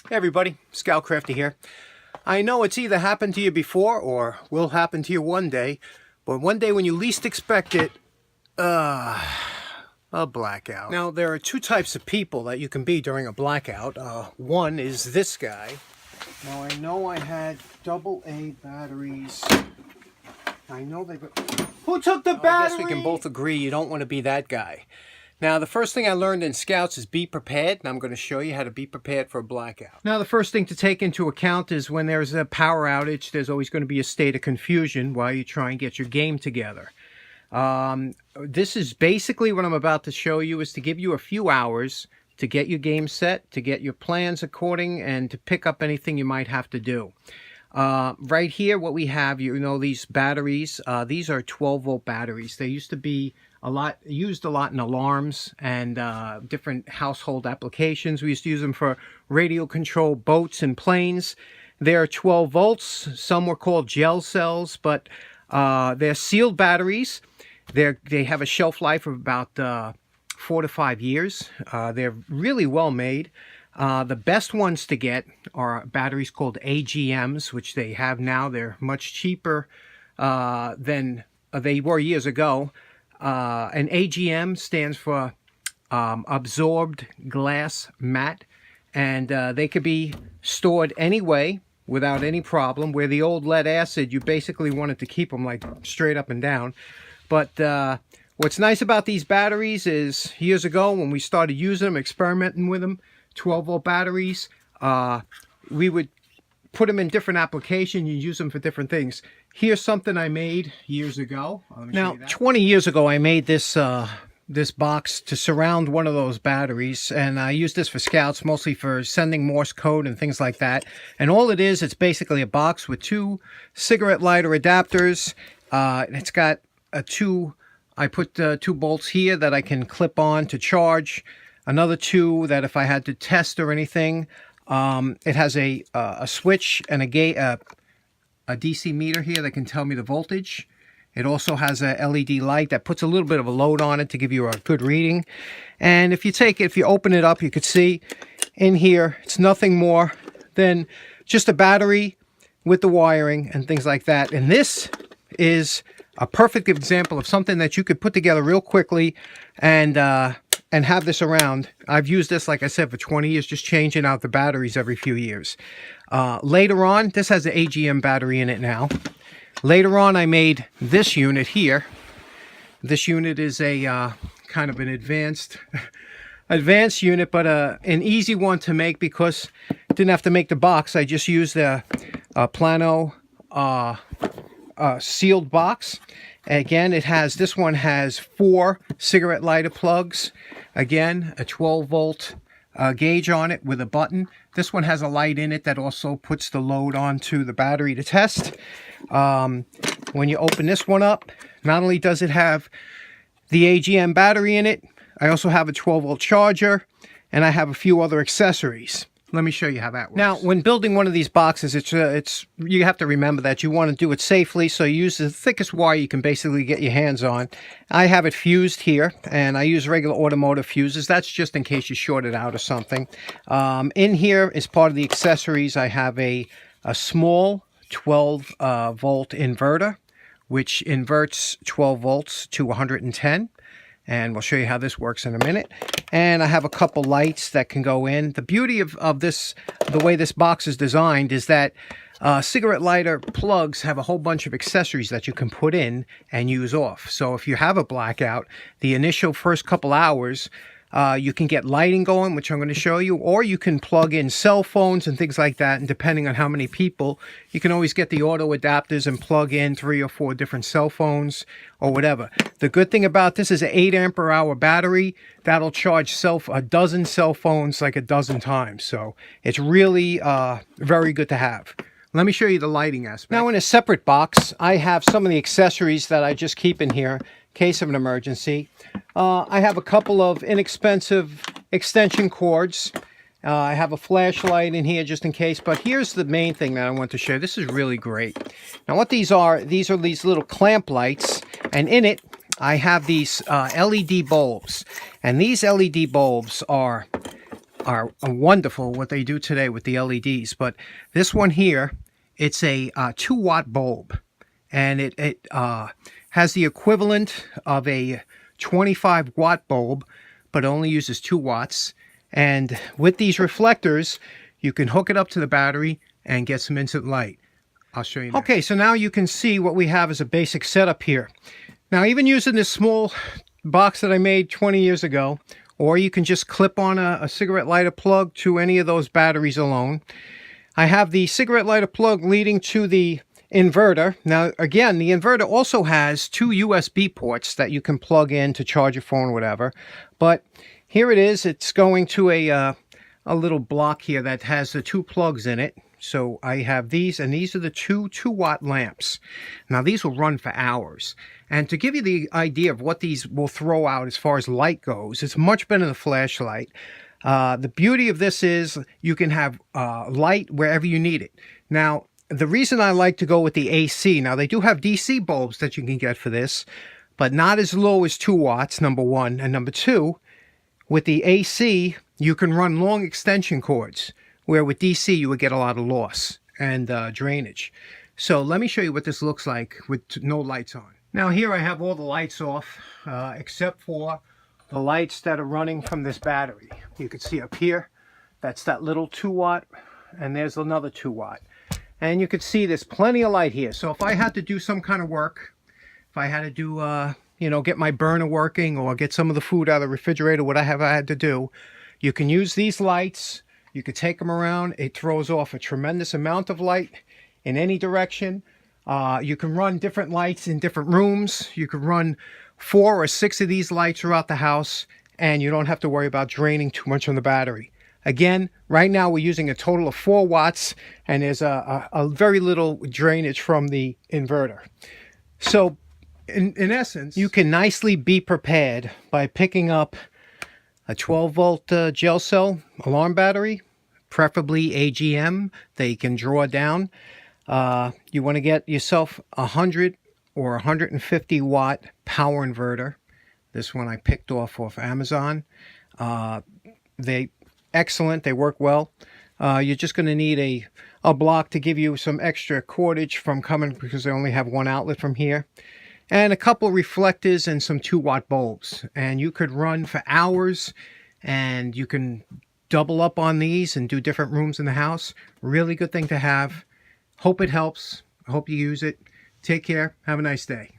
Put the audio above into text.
Hey everybody, Scoutcrafter here. I know it's either happened to you before or will happen to you one day, but one day when you least expect it, a blackout. Now there are two types of people that you can be during a blackout. One is this guy. Now I know I had AA batteries. I know they... Who took the battery? I guess we can both agree you don't want to be that guy. Now, the first thing I learned in Scouts is be prepared, and I'm going to show you how to be prepared for a blackout. Now, the first thing to take into account is when there's a power outage, there's always going to be a state of confusion while you try and get your game together. This is basically what I'm about to show you is to give you a few hours to get your game set, to get your plans according, and to pick up anything you might have to do. Right here, what we have, you know, these batteries, these are 12-volt batteries. They used to be used a lot in alarms and different household applications. We used to use them for radio control boats and planes. They're 12 volts. Some were called gel cells, but they're sealed batteries. They have a shelf life of about 4 to 5 years. They're really well made. The best ones to get are batteries called AGMs, which they have now. They're much cheaper than they were years ago. An AGM stands for absorbed glass mat, and they could be stored anyway without any problem. Where the old lead acid, you basically wanted to keep them like straight up and down. But what's nice about these batteries is years ago when we started using them, experimenting with them, 12-volt batteries, we would put them in different applications. You use them for different things. Here's something I made years ago. Now, 20 years ago, I made this this box to surround one of those batteries, and I used this for Scouts, mostly for sending Morse code and things like that. And all it is, it's basically a box with two cigarette lighter adapters. It's got I put 2 bolts here that I can clip on to charge. Another 2 that if I had to test or anything. It has a switch and a DC meter here that can tell me the voltage. It also has a LED light that puts a little bit of a load on it to give you a good reading. And if you open it up, you could see in here, it's nothing more than just a battery with the wiring and things like that. And this is a perfect example of something that you could put together real quickly and have this around. I've used this, like I said, for 20 years, just changing out the batteries every few years. Later on, this has an AGM battery in it now. Later on, I made this unit here. This unit is a kind of an advanced unit, but an easy one to make because I didn't have to make the box. I just used a Plano sealed box. Again, this one has 4 cigarette lighter plugs. Again, a 12-volt gauge on it with a button. This one has a light in it that also puts the load onto the battery to test. When you open this one up, not only does it have the AGM battery in it, I also have a 12-volt charger, and I have a few other accessories. Let me show you how that works. Now, when building one of these boxes, you have to remember that you want to do it safely, so you use the thickest wire you can basically get your hands on. I have it fused here, and I use regular automotive fuses. That's just in case you short it out or something. In here, as part of the accessories, I have a small 12-volt inverter, which inverts 12 volts to 110. And we'll show you how this works in a minute. And I have a couple lights that can go in. The beauty of this, the way this box is designed, is that cigarette lighter plugs have a whole bunch of accessories that you can put in and use off. So if you have a blackout, the initial first couple hours, you can get lighting going, which I'm going to show you, or you can plug in cell phones and things like that. And depending on how many people, you can always get the auto adapters and plug in 3 or 4 different cell phones or whatever. The good thing about this is an 8 ampere hour battery that'll charge a dozen cell phones like a dozen times. So it's really very good to have. Let me show you the lighting aspect. Now, in a separate box, I have some of the accessories that I just keep in here in case of an emergency. I have a couple of inexpensive extension cords. I have a flashlight in here just in case, but here's the main thing that I want to show. This is really great. Now, what these are these little clamp lights, and in it, I have these LED bulbs. And these LED bulbs are are wonderful what they do today with the LEDs. But this one here, it's a 2-watt bulb, and it has the equivalent of a 25-watt bulb, but only uses 2 watts. And with these reflectors, you can hook it up to the battery and get some instant light. I'll show you now. Okay, so now you can see what we have as a basic setup here. Now, even using this small box that I made 20 years ago, or you can just clip on a cigarette lighter plug to any of those batteries alone. I have the cigarette lighter plug leading to the inverter. Now, again, the inverter also has 2 USB ports that you can plug in to charge your phone or whatever. But here it is. It's going to a little block here that has the 2 plugs in it. So I have these, and these are the 2-watt lamps. Now, these will run for hours. And to give you the idea of what these will throw out as far as light goes, it's much better than a flashlight. The beauty of this is you can have light wherever you need it. Now, the reason I like to go with the AC, now they do have DC bulbs that you can get for this, but not as low as 2 watts, number one. And number two, with the AC, you can run long extension cords, where with DC you would get a lot of loss and drainage. So let me show you what this looks like with no lights on. Now here I have all the lights off, except for the lights that are running from this battery. You can see up here, that's that little 2-watt, and there's another 2-watt. And you can see there's plenty of light here. So if I had to do some kind of work, if I had to do, you know, get my burner working or get some of the food out of the refrigerator, whatever I had to do, you can use these lights. You could take them around. It throws off a tremendous amount of light in any direction. You can run different lights in different rooms. You can run 4 or 6 of these lights throughout the house, and you don't have to worry about draining too much on the battery. Again, right now we're using a total of 4 watts, and there's a very little drainage from the inverter. So, in essence, you can nicely be prepared by picking up a 12-volt gel cell alarm battery, preferably AGM. They can draw down. You want to get yourself a 100 or 150 watt power inverter. This one I picked off Amazon. They excellent. They work well. You're just going to need a block to give you some extra cordage from coming, because they only have 1 outlet from here, and a couple reflectors and some 2-watt bulbs. And you could run for hours, and you can double up on these and do different rooms in the house. Really good thing to have. Hope it helps. Hope you use it. Take care. Have a nice day.